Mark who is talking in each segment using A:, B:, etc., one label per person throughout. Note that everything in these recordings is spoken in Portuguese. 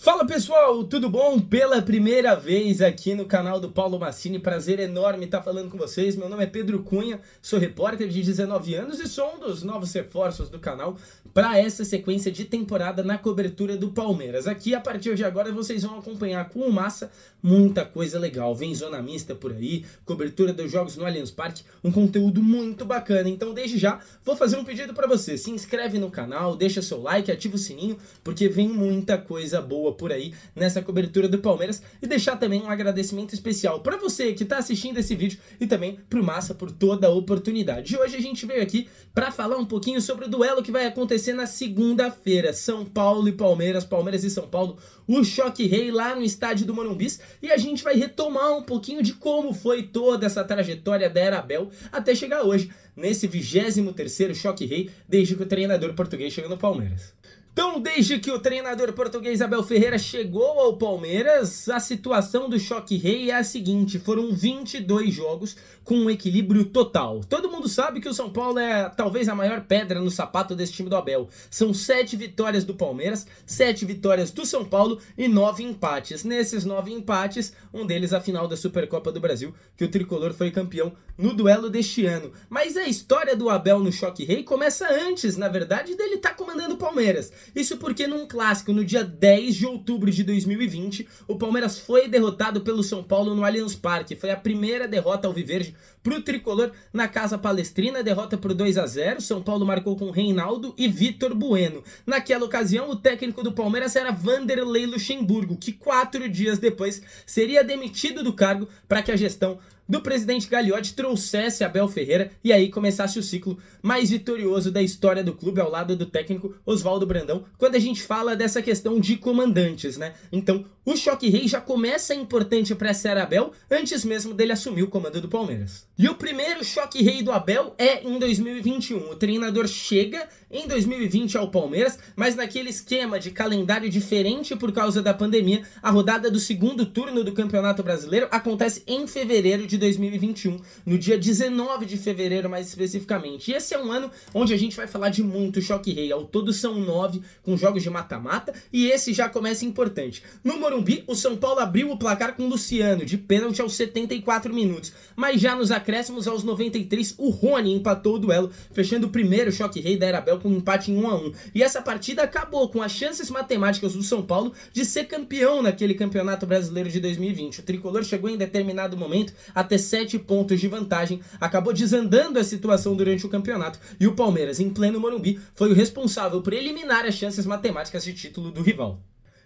A: Fala pessoal, tudo bom? Pela primeira vez aqui no canal do Paulo Massini, prazer enorme estar falando com vocês. Meu nome é Pedro Cunha, sou repórter de 19 anos e sou um dos novos reforços do canal para essa sequência de temporada na cobertura do Palmeiras. Aqui, a partir de agora, vocês vão acompanhar com o Massa muita coisa legal. Vem zona mista por aí, cobertura dos jogos no Allianz Parque, um conteúdo muito bacana. Então, desde já, vou fazer um pedido para você. Se inscreve no canal, deixa seu like, ativa o sininho, porque vem muita coisa boa por aí nessa cobertura do Palmeiras, e deixar também um agradecimento especial para você que está assistindo esse vídeo e também pro Massa por toda a oportunidade. Hoje a gente veio aqui para falar um pouquinho sobre o duelo que vai acontecer na segunda-feira, São Paulo e Palmeiras, Palmeiras e São Paulo, o Choque Rei lá no estádio do Morumbi, e a gente vai retomar um pouquinho de como foi toda essa trajetória da era Abel até chegar hoje, nesse 23º Choque Rei, desde que o treinador português chegou no Palmeiras. Então, desde que o treinador português Abel Ferreira chegou ao Palmeiras, a situação do Choque Rei é a seguinte: foram 22 jogos com um equilíbrio total. Todo mundo sabe que o São Paulo é talvez a maior pedra no sapato desse time do Abel. São 7 vitórias do Palmeiras, 7 vitórias do São Paulo e 9 empates. Nesses 9 empates, um deles a final da Supercopa do Brasil, que o Tricolor foi campeão no duelo deste ano. Mas a história do Abel no Choque Rei começa antes, na verdade, dele estar comandando o Palmeiras. Isso porque num clássico, no dia 10 de outubro de 2020, o Palmeiras foi derrotado pelo São Paulo no Allianz Parque. Foi a primeira derrota alviverde pro Tricolor na Casa Palestrina, derrota por 2-0. São Paulo marcou com Reinaldo e Vitor Bueno. Naquela ocasião, o técnico do Palmeiras era Vanderlei Luxemburgo, que 4 dias depois seria demitido do cargo para que a gestão do presidente Gagliotti trouxesse Abel Ferreira e aí começasse o ciclo mais vitorioso da história do clube ao lado do técnico Oswaldo Brandão, quando a gente fala dessa questão de comandantes, né? Então, o Choque Rei já começa importante para essa era Abel antes mesmo dele assumir o comando do Palmeiras. E o primeiro Choque Rei do Abel é em 2021. O treinador chega em 2020 ao Palmeiras, mas naquele esquema de calendário diferente por causa da pandemia. A rodada do segundo turno do Campeonato Brasileiro acontece em fevereiro de 2021, no dia 19 de fevereiro mais especificamente. E esse é um ano onde a gente vai falar de muito Choque Rei. Ao todo são 9 com jogos de mata-mata, e esse já começa importante. No Morumbi, o São Paulo abriu o placar com o Luciano, de pênalti aos 74 minutos, mas já nos acréscimos aos 93, o Rony empatou o duelo, fechando o primeiro Choque Rei da era Abel com um empate em 1-1. E essa partida acabou com as chances matemáticas do São Paulo de ser campeão naquele Campeonato Brasileiro de 2020. O Tricolor chegou em determinado momento até 7 pontos de vantagem, acabou desandando a situação durante o campeonato, e o Palmeiras, em pleno Morumbi, foi o responsável por eliminar as chances matemáticas de título do rival.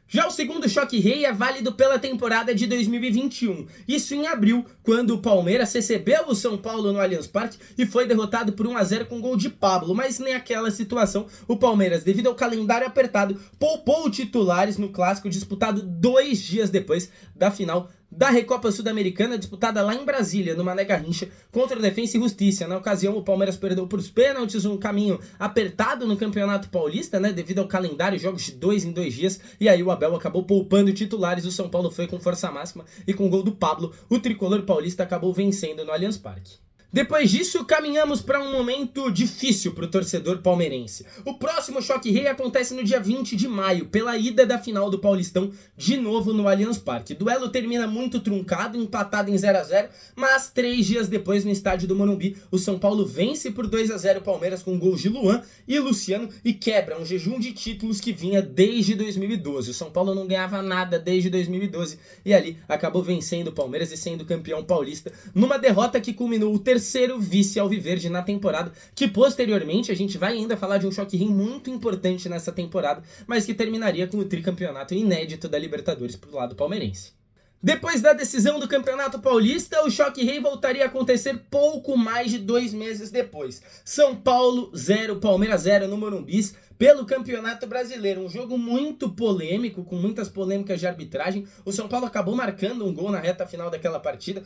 A: Já o segundo Choque Rei é válido pela temporada de 2021, isso em abril, quando o Palmeiras recebeu o São Paulo no Allianz Parque e foi derrotado por 1-0 com gol de Pablo, mas nem aquela situação, o Palmeiras, devido ao calendário apertado, poupou titulares no clássico disputado 2 dias depois da final da Recopa Sul-Americana, disputada lá em Brasília, no Mané Garrincha, contra o Defensa e Justiça. Na ocasião, o Palmeiras perdeu por os pênaltis, um caminho apertado no Campeonato Paulista, né, devido ao calendário, jogos de 2 em 2 dias, e aí o Abel acabou poupando titulares. O São Paulo foi com força máxima e com o gol do Pablo, o tricolor paulista acabou vencendo no Allianz Parque. Depois disso, caminhamos para um momento difícil para o torcedor palmeirense. O próximo Choque Rei acontece no dia 20 de maio, pela ida da final do Paulistão, de novo no Allianz Parque. O duelo termina muito truncado, empatado em 0-0, mas 3 dias depois, no estádio do Morumbi, o São Paulo vence por 2-0 o Palmeiras com gols de Luan e Luciano e quebra um jejum de títulos que vinha desde 2012. O São Paulo não ganhava nada desde 2012 e ali acabou vencendo o Palmeiras e sendo campeão paulista, numa derrota que culminou o terceiro vice alviverde na temporada, que posteriormente a gente vai ainda falar de um Choque Rei muito importante nessa temporada, mas que terminaria com o tricampeonato inédito da Libertadores pro lado palmeirense. Depois da decisão do Campeonato Paulista, o Choque Rei voltaria a acontecer pouco mais de 2 meses depois. São Paulo 0, Palmeiras 0 no Morumbi, pelo Campeonato Brasileiro. Um jogo muito polêmico, com muitas polêmicas de arbitragem. O São Paulo acabou marcando um gol na reta final daquela partida.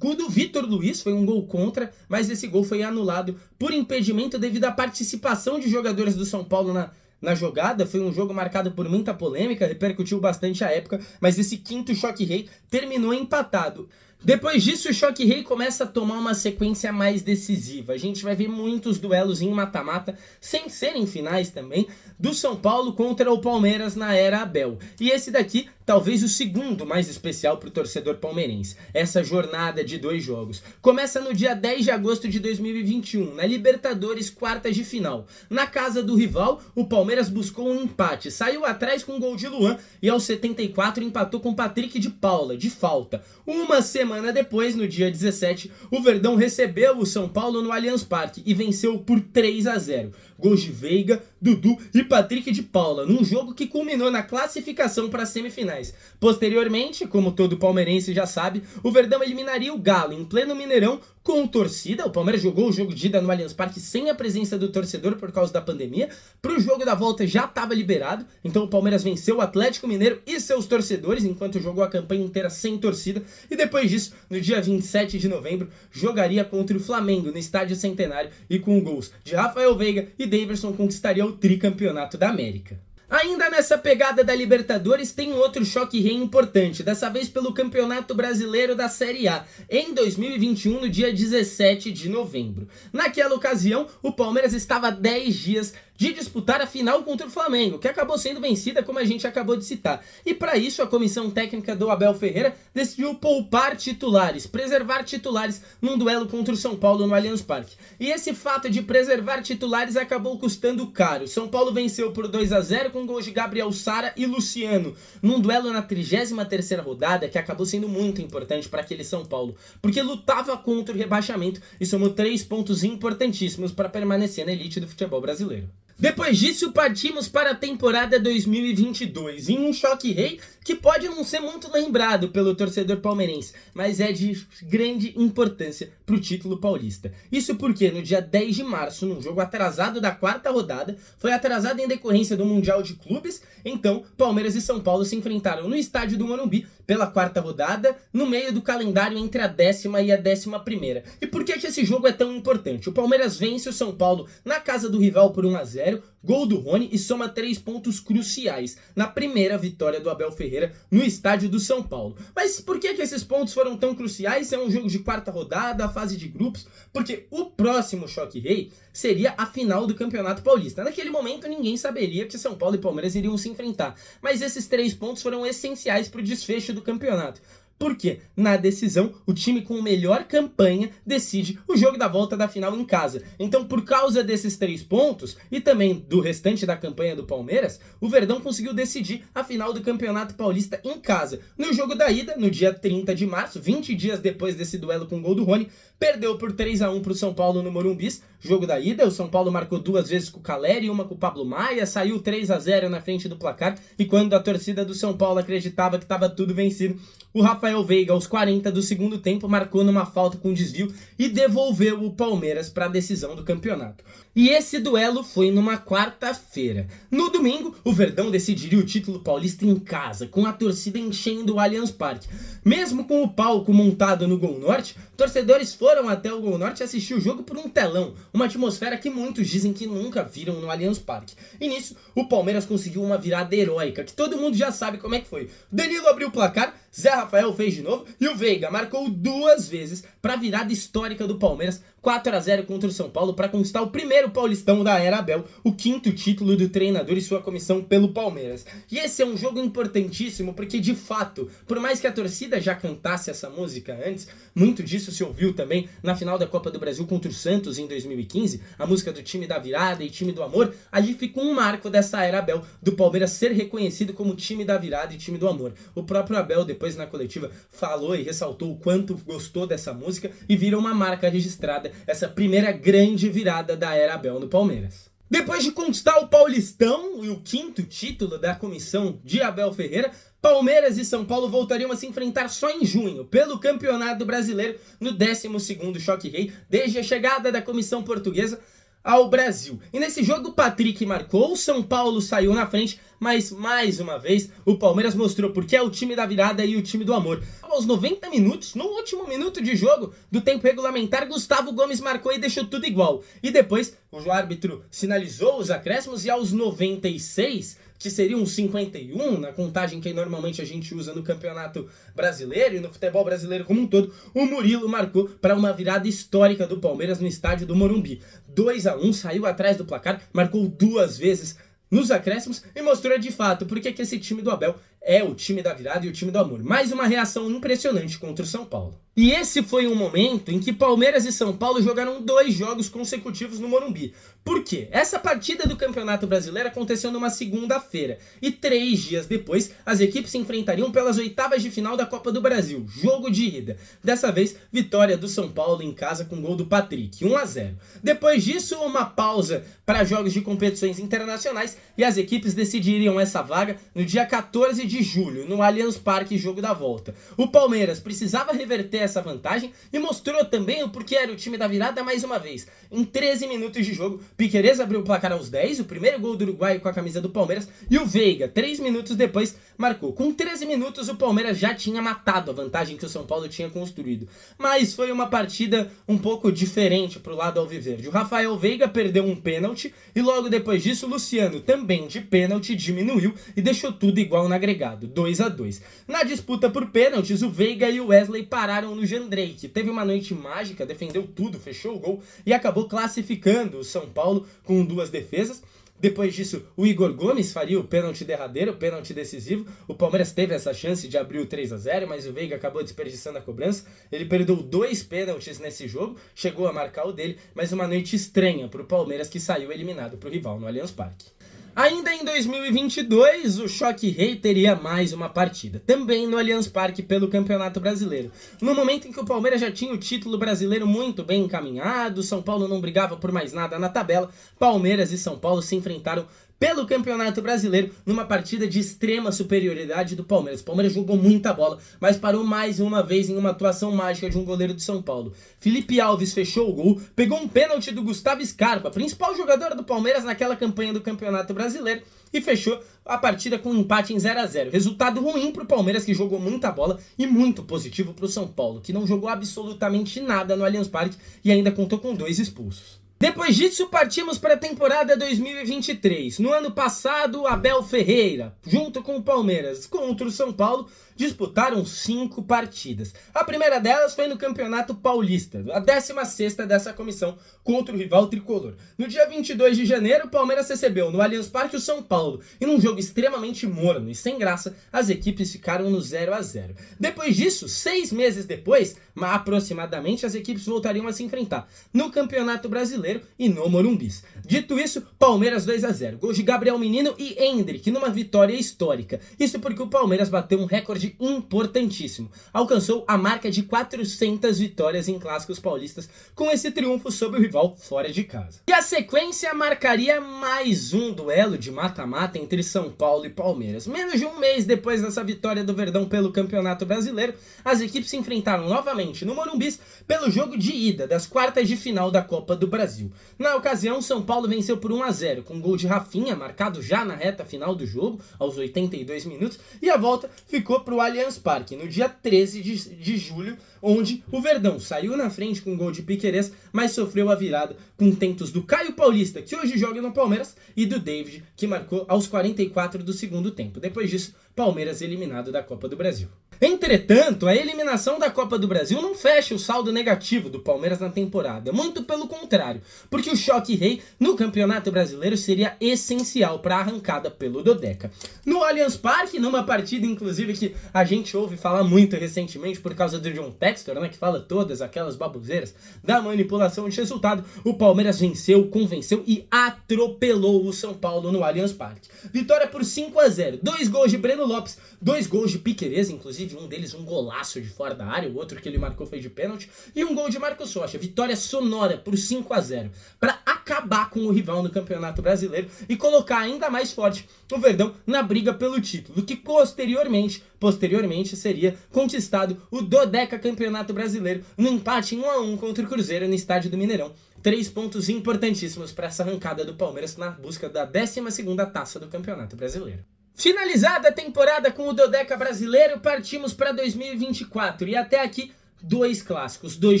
A: O do Vitor Luiz foi um gol contra, mas esse gol foi anulado por impedimento devido à participação de jogadores do São Paulo na jogada. Foi um jogo marcado por muita polêmica, repercutiu bastante a época, mas esse quinto Choque Rei terminou empatado. Depois disso, o Choque Rei começa a tomar uma sequência mais decisiva. A gente vai ver muitos duelos em mata-mata, sem serem finais também, do São Paulo contra o Palmeiras na era Abel. E esse daqui, talvez o segundo mais especial para o torcedor palmeirense. Essa jornada de 2 jogos. Começa no dia 10 de agosto de 2021, na Libertadores, quartas de final. Na casa do rival, o Palmeiras buscou um empate, saiu atrás com um gol de Luan e aos 74 empatou com Patrick de Paula, de falta. Uma semana depois, no dia 17, o Verdão recebeu o São Paulo no Allianz Parque e venceu por 3-0. Gols de Veiga, Dudu e Patrick de Paula, num jogo que culminou na classificação para as semifinais. Posteriormente, como todo palmeirense já sabe, o Verdão eliminaria o Galo em pleno Mineirão com torcida. O Palmeiras jogou o jogo de ida no Allianz Parque sem a presença do torcedor por causa da pandemia. Para o jogo da volta já estava liberado, então o Palmeiras venceu o Atlético Mineiro e seus torcedores, enquanto jogou a campanha inteira sem torcida. E depois disso, no dia 27 de novembro, jogaria contra o Flamengo no Estádio Centenário e com gols de Rafael Veiga e Daverson conquistaria o tricampeonato da América. Ainda nessa pegada da Libertadores tem outro choque rei importante, dessa vez pelo Campeonato Brasileiro da Série A, em 2021, no dia 17 de novembro. Naquela ocasião, o Palmeiras estava há 10 dias de disputar a final contra o Flamengo, que acabou sendo vencida, como a gente acabou de citar. E para isso, a comissão técnica do Abel Ferreira decidiu poupar titulares, preservar titulares num duelo contra o São Paulo no Allianz Parque. E esse fato de preservar titulares acabou custando caro. São Paulo venceu por 2-0 com gols de Gabriel Sara e Luciano, num duelo na 33ª rodada, que acabou sendo muito importante para aquele São Paulo, porque lutava contra o rebaixamento e somou 3 pontos importantíssimos para permanecer na elite do futebol brasileiro. Depois disso, partimos para a temporada 2022, em um choque rei que pode não ser muito lembrado pelo torcedor palmeirense, mas é de grande importância para o título paulista. Isso porque no dia 10 de março, num jogo atrasado da 4ª rodada, foi atrasado em decorrência do Mundial de Clubes, então Palmeiras e São Paulo se enfrentaram no estádio do Morumbi pela 4ª rodada, no meio do calendário entre a 10ª e a 11ª. E por que esse jogo é tão importante? O Palmeiras vence o São Paulo na casa do rival por 1-0, gol do Rony, e soma 3 pontos cruciais na primeira vitória do Abel Ferreira no estádio do São Paulo. Mas por que esses pontos foram tão cruciais? É um jogo de 4ª rodada, a fase de grupos, porque o próximo choque rei seria a final do Campeonato Paulista. Naquele momento ninguém saberia que São Paulo e Palmeiras iriam se enfrentar, mas esses 3 pontos foram essenciais para o desfecho do campeonato. Porque na decisão, o time com melhor campanha decide o jogo da volta da final em casa. Então, por causa desses 3 pontos e também do restante da campanha do Palmeiras, o Verdão conseguiu decidir a final do Campeonato Paulista em casa. No jogo da ida, no dia 30 de março, 20 dias depois desse duelo com o gol do Rony, perdeu por 3-1 para o São Paulo no Morumbis. Jogo da ida, o São Paulo marcou 2 vezes com o Caleri e uma com o Pablo Maia, saiu 3-0 na frente do placar, e quando a torcida do São Paulo acreditava que estava tudo vencido, o Rafael Veiga, aos 40 do segundo tempo, marcou numa falta com desvio e devolveu o Palmeiras para a decisão do campeonato. E esse duelo foi numa quarta-feira. No domingo, o Verdão decidiria o título paulista em casa, com a torcida enchendo o Allianz Parque. Mesmo com o palco montado no Gol Norte, torcedores foram até o Gol Norte assistir o jogo por um telão, uma atmosfera que muitos dizem que nunca viram no Allianz Parque. E nisso, o Palmeiras conseguiu uma virada heróica, que todo mundo já sabe como é que foi. Danilo abriu o placar, Zé Rafael fez de novo e o Veiga marcou 2 vezes para a virada histórica do Palmeiras, 4-0 contra o São Paulo, para conquistar o primeiro paulistão da era Abel, o 5º título do treinador e sua comissão pelo Palmeiras. E esse é um jogo importantíssimo porque, de fato, por mais que a torcida já cantasse essa música antes, muito disso se ouviu também na final da Copa do Brasil contra o Santos em 2015, a música do time da virada e time do amor. Ali fica um marco dessa era Abel, do Palmeiras ser reconhecido como time da virada e time do amor. O próprio Abel, depois na coletiva, falou e ressaltou o quanto gostou dessa música e vira uma marca registrada, essa primeira grande virada da era Abel no Palmeiras. Depois de conquistar o Paulistão e o 5º título da comissão de Abel Ferreira, Palmeiras e São Paulo voltariam a se enfrentar só em junho, pelo Campeonato Brasileiro, no 12º choque rei, desde a chegada da comissão portuguesa ao Brasil. E nesse jogo o Patrick marcou, o São Paulo saiu na frente, mas mais uma vez o Palmeiras mostrou porque é o time da virada e o time do amor. Aos 90 minutos, no último minuto de jogo do tempo regulamentar, Gustavo Gomes marcou e deixou tudo igual. E depois o árbitro sinalizou os acréscimos e aos 96 que seria um 51, na contagem que normalmente a gente usa no Campeonato Brasileiro e no futebol brasileiro como um todo, o Murilo marcou para uma virada histórica do Palmeiras no estádio do Morumbi. 2-1, saiu atrás do placar, marcou 2 vezes nos acréscimos e mostrou de fato porque que esse time do Abel é o time da virada e o time do amor. Mais uma reação impressionante contra o São Paulo. E esse foi um momento em que Palmeiras e São Paulo jogaram 2 jogos consecutivos no Morumbi. Por quê? Essa partida do Campeonato Brasileiro aconteceu numa segunda-feira e 3 dias depois as equipes se enfrentariam pelas oitavas de final da Copa do Brasil, jogo de ida. Dessa vez, vitória do São Paulo em casa com gol do Patrick, 1-0. Depois disso, uma pausa para jogos de competições internacionais e as equipes decidiriam essa vaga no dia 14 de julho, no Allianz Parque, jogo da volta. O Palmeiras precisava reverter essa vantagem e mostrou também o porquê era o time da virada mais uma vez. Em 13 minutos de jogo, Piquerez abriu o placar aos 10, o primeiro gol do uruguaio com a camisa do Palmeiras, e o Veiga, 3 minutos depois, marcou. Com 13 minutos, o Palmeiras já tinha matado a vantagem que o São Paulo tinha construído. Mas foi uma partida um pouco diferente pro lado alviverde. O Rafael Veiga perdeu um pênalti e logo depois disso, o Luciano, também de pênalti, diminuiu e deixou tudo igual no agregado, 2-2. Na disputa por pênaltis, o Veiga e o Wesley pararam no Jandrei, que teve uma noite mágica, defendeu tudo, fechou o gol e acabou classificando o São Paulo com 2 defesas. Depois disso, o Igor Gomes faria o pênalti derradeiro, o pênalti decisivo. O Palmeiras teve essa chance de abrir o 3-0, mas o Veiga acabou desperdiçando a cobrança. Ele perdeu 2 pênaltis nesse jogo, chegou a marcar o dele, mas uma noite estranha para o Palmeiras, que saiu eliminado para o rival no Allianz Parque. Ainda em 2022, o Choque Rei teria mais uma partida, também no Allianz Parque pelo Campeonato Brasileiro. No momento em que o Palmeiras já tinha o título brasileiro muito bem encaminhado, São Paulo não brigava por mais nada na tabela, Palmeiras e São Paulo se enfrentaram pelo Campeonato Brasileiro, numa partida de extrema superioridade do Palmeiras. O Palmeiras jogou muita bola, mas parou mais uma vez em uma atuação mágica de um goleiro do São Paulo. Felipe Alves fechou o gol, pegou um pênalti do Gustavo Scarpa, principal jogador do Palmeiras naquela campanha do Campeonato Brasileiro, e fechou a partida com um empate em 0-0. Resultado ruim para o Palmeiras, que jogou muita bola, e muito positivo para o São Paulo, que não jogou absolutamente nada no Allianz Parque e ainda contou com 2 expulsos. Depois disso, partimos para a temporada 2023. No ano passado, Abel Ferreira, junto com o Palmeiras contra o São Paulo, disputaram 5 partidas. A primeira delas foi no Campeonato Paulista, a 16ª dessa comissão, contra o rival tricolor. No dia 22 de janeiro, o Palmeiras recebeu no Allianz Parque o São Paulo, e num jogo extremamente morno e sem graça, as equipes ficaram no 0-0. Depois disso, 6 meses depois, aproximadamente, as equipes voltariam a se enfrentar no Campeonato Brasileiro e no Morumbis. Dito isso, Palmeiras 2-0. Gols de Gabriel Menino e Endrick numa vitória histórica. Isso porque o Palmeiras bateu um recorde importantíssimo. Alcançou a marca de 400 vitórias em clássicos paulistas com esse triunfo sobre o rival fora de casa. E a sequência marcaria mais um duelo de mata-mata entre São Paulo e Palmeiras. Menos de um mês depois dessa vitória do Verdão pelo Campeonato Brasileiro, as equipes se enfrentaram novamente no Morumbis pelo jogo de ida das quartas de final da Copa do Brasil. Na ocasião, São Paulo venceu por 1-0, com gol de Rafinha, marcado já na reta final do jogo, aos 82 minutos, e a volta ficou para o Allianz Parque, no dia 13 de julho, onde o Verdão saiu na frente com gol de Piquerez, mas sofreu a virada com tentos do Caio Paulista, que hoje joga no Palmeiras, e do David, que marcou aos 44 do segundo tempo. Depois disso, Palmeiras eliminado da Copa do Brasil. Entretanto, a eliminação da Copa do Brasil não fecha o saldo negativo do Palmeiras na temporada, muito pelo contrário, porque o Choque Rei no Campeonato Brasileiro seria essencial para a arrancada pelo Dodeca. No Allianz Parque, numa partida inclusive que a gente ouve falar muito recentemente por causa do John Textor, né, que fala todas aquelas baboseiras da manipulação de resultado, o Palmeiras venceu, convenceu e atropelou o São Paulo no Allianz Parque. Vitória por 5-0, 2 gols de Breno Lopes, 2 gols de Piquerez, inclusive um deles um golaço de fora da área, o outro que ele marcou foi de pênalti, e um gol de Marcos Rocha. Vitória sonora por 5-0, para acabar com o rival no Campeonato Brasileiro e colocar ainda mais forte o Verdão na briga pelo título, que posteriormente seria conquistado o Dodeca Campeonato Brasileiro no empate 1-1 contra o Cruzeiro no estádio do Mineirão. 3 pontos importantíssimos para essa arrancada do Palmeiras na busca da 12ª taça do Campeonato Brasileiro. Finalizada a temporada com o Dodeca Brasileiro, partimos para 2024 e até aqui dois clássicos, dois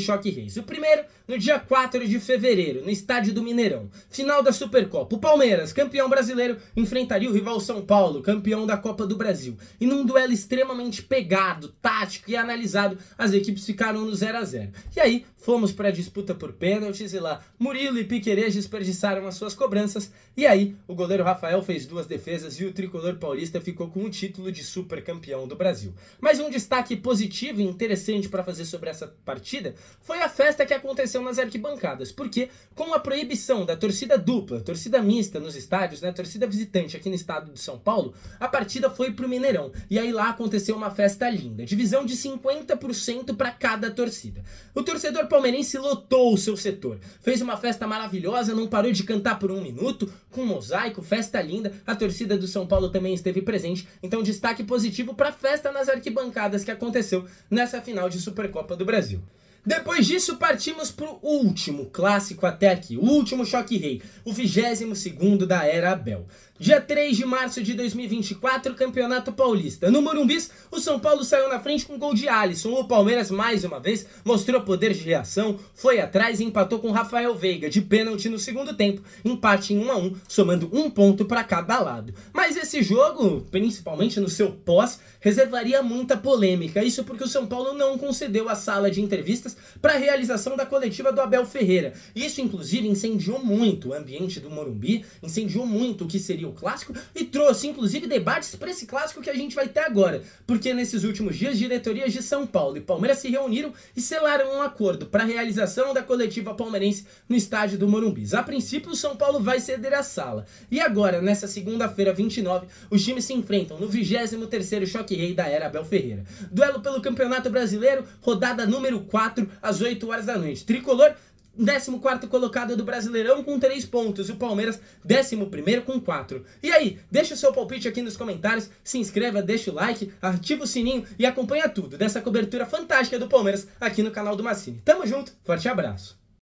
A: choque-reis. O primeiro, no dia 4 de fevereiro, no estádio do Mineirão, final da Supercopa. O Palmeiras, campeão brasileiro, enfrentaria o rival São Paulo, campeão da Copa do Brasil. E num duelo extremamente pegado, tático e analisado, as equipes ficaram no 0 a 0. E aí, fomos para a disputa por pênaltis e lá Murilo e Piquerez desperdiçaram as suas cobranças. E aí, o goleiro Rafael fez duas defesas e o tricolor paulista ficou com o título de supercampeão do Brasil. Mas um destaque positivo e interessante para fazer sobre essa partida foi a festa que aconteceu nas arquibancadas, porque com a proibição da torcida dupla, torcida mista nos estádios, né, torcida visitante aqui no estado de São Paulo, a partida foi pro Mineirão. E aí lá aconteceu uma festa linda, divisão de 50% para cada torcida. O torcedor palmeirense lotou o seu setor, fez uma festa maravilhosa, não parou de cantar por 1 minuto, com mosaico, festa linda. A torcida do São Paulo também esteve presente, então destaque positivo para a festa nas arquibancadas que aconteceu nessa final de Supercopa do Brasil. Depois disso, partimos pro último clássico até aqui, o último choque-rei, o 22º da era Abel. Dia 3 de março de 2024, Campeonato Paulista. No Morumbi, o São Paulo saiu na frente com gol de Alisson. O Palmeiras, mais uma vez, mostrou poder de reação, foi atrás e empatou com Rafael Veiga, de pênalti no segundo tempo. Empate em 1 a 1, somando 1 ponto para cada lado. Mas esse jogo, principalmente no seu pós, reservaria muita polêmica. Isso porque o São Paulo não concedeu a sala de entrevistas para a realização da coletiva do Abel Ferreira. Isso, inclusive, incendiou muito o ambiente do Morumbi, incendiou muito o que seria o clássico e trouxe, inclusive, debates para esse clássico que a gente vai ter agora. Porque nesses últimos dias, diretorias de São Paulo e Palmeiras se reuniram e selaram um acordo para a realização da coletiva palmeirense no estádio do Morumbi. A princípio, o São Paulo vai ceder a sala. E agora, nessa segunda-feira, 29, os times se enfrentam no 23º choque-rei da era Abel Ferreira. Duelo pelo Campeonato Brasileiro, rodada número 4, às 8 horas da noite. Tricolor, 14º colocado do Brasileirão com 3 pontos, e o Palmeiras 11º com 4. E aí, deixa o seu palpite aqui nos comentários, se inscreva, deixa o like, ativa o sininho e acompanha tudo dessa cobertura fantástica do Palmeiras aqui no canal do Massini. Tamo junto, forte abraço!